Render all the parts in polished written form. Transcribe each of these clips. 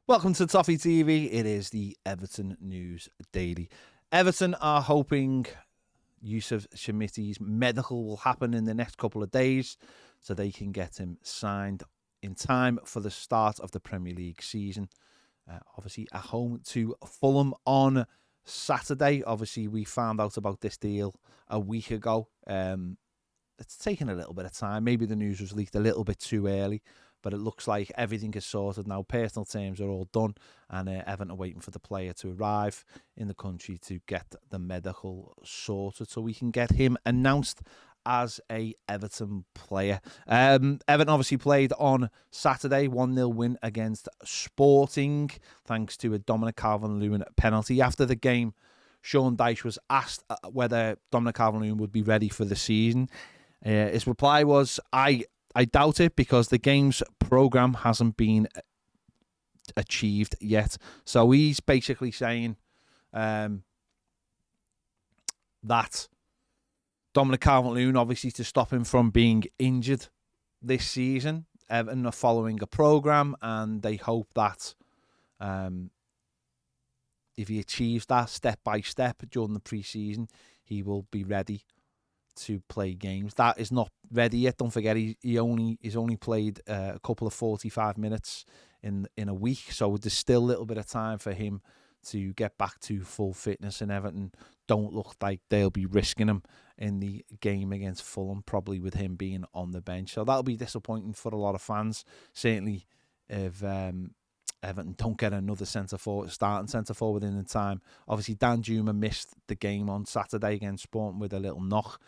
Welcome to Toffee TV. It is the Everton News Daily. Everton are hoping Yusuf Shemiti's medical will happen in the next couple of days so they can get him signed in time for the start of the Premier League season. Obviously, at home to Fulham on Saturday. Obviously, we found out about this deal a week ago. It's taken a little bit of time. Maybe the news was leaked a little bit too early, but it looks like everything is sorted now. Personal terms are all done, and Everton are waiting for the player to arrive in the country to get the medical sorted so we can get him announced as a Everton player. Everton obviously played on Saturday, 1-0 win against Sporting, thanks to a Dominic Calvert-Lewin penalty. After the game, Sean Dyche was asked whether Dominic Calvert-Lewin would be ready for the season. His reply was, I doubt it because the game's programme hasn't been achieved yet. So he's basically saying that Dominic Calvert-Lewin, obviously to stop him from being injured this season, Everton are following a programme and they hope that if he achieves that step by step during the pre-season, he will be ready to play games. That is not ready yet. Don't forget, he's only played a couple of 45 minutes in a week, so there's still a little bit of time for him to get back to full fitness. And Everton don't look like they'll be risking him in the game against Fulham, probably with him being on the bench. So that'll be disappointing for a lot of fans. Certainly, if Everton don't get another starting centre forward in time. Obviously, Dan Juma missed the game on Saturday against Sporting with a little knock.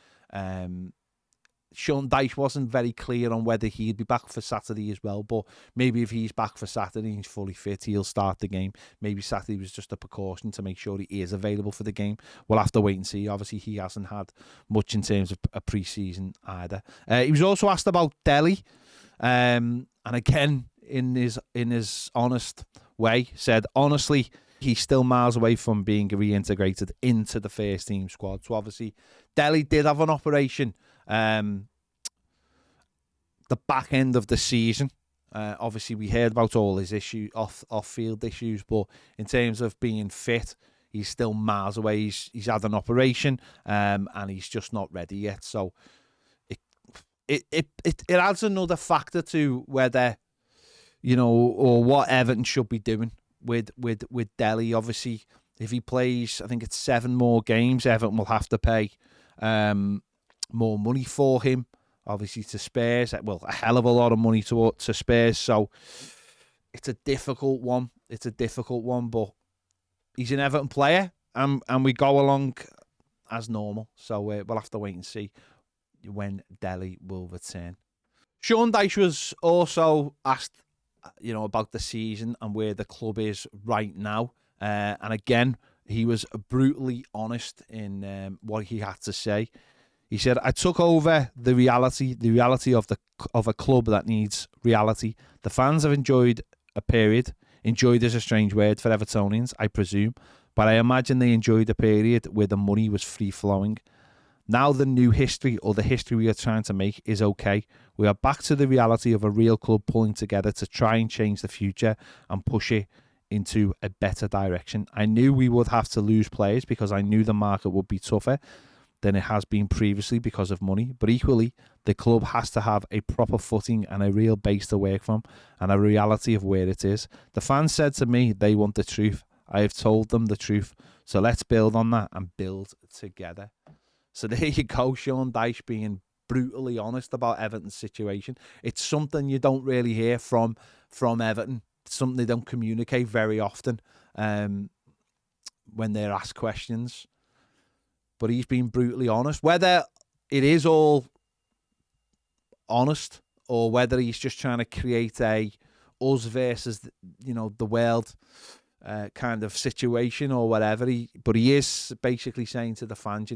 Sean Dyche wasn't very clear on whether he'd be back for Saturday as well, but maybe if he's back for Saturday and he's fully fit, he'll start the game. Maybe Saturday was just a precaution to make sure he is available for the game. We'll have to wait and see. Obviously, he hasn't had much in terms of a pre-season either. He was also asked about Delhi, and again, in his honest way, said, honestly, he's still miles away from being reintegrated into the first team squad. So obviously, Delhi did have an operation the back end of the season. Obviously, we heard about all his issues, off-field issues, but in terms of being fit, he's still miles away. He's had an operation, and he's just not ready yet. So it adds another factor to whether, or what Everton should be doing with Delhi. Obviously, if he plays, I think it's 7 more games, Everton will have to pay more money for him. Obviously, to Spurs, well, a hell of a lot of money to Spurs. So it's a difficult one. But he's an Everton player, and we go along as normal. So we'll have to wait and see when Delhi will return. Sean Dyche was also asked, about the season and where the club is right now. And again, he was brutally honest in what he had to say. He said, I took over the reality of a club that needs reality. The fans have enjoyed a period. Enjoyed is a strange word for Evertonians, I presume. But I imagine they enjoyed a period where the money was free-flowing. Now the new history, or the history we are trying to make, is okay. We are back to the reality of a real club pulling together to try and change the future and push it into a better direction. I knew we would have to lose players because I knew the market would be tougher than it has been previously because of money. But equally, the club has to have a proper footing and a real base to work from and a reality of where it is. The fans said to me they want the truth. I have told them the truth. So let's build on that and build together. So there you go, Sean Dyche being brutally honest about Everton's situation. It's something you don't really hear from Everton. It's something they don't communicate very often when they're asked questions. But he's been brutally honest. Whether it is all honest or whether he's just trying to create a us versus the world kind of situation or whatever. But he is basically saying to the fans,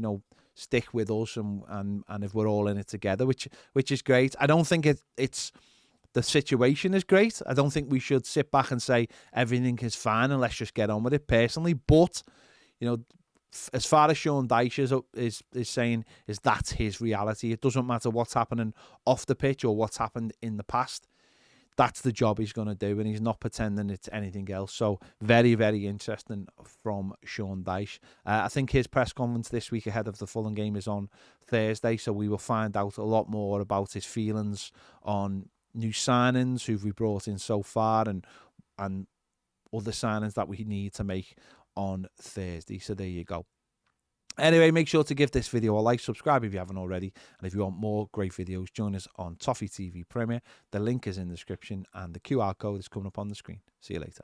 stick with us and if we're all in it together, which is great. I don't think it's the situation is great. I don't think we should sit back and say everything is fine and let's just get on with it personally. But as far as Sean Dyche is saying, is that's his reality. It doesn't matter what's happening off the pitch or what's happened in the past. that's the job he's going to do, and he's not pretending it's anything else. So very, very interesting from Sean Dyche. I think his press conference this week ahead of the Fulham game is on Thursday, so we will find out a lot more about his feelings on new signings, who we brought in so far, and other signings that we need to make on Thursday. So there you go. Anyway, make sure to give this video a like, subscribe if you haven't already, and if you want more great videos, join us on Toffee TV Premier. The link is in the description, and the QR code is coming up on the screen. See you later.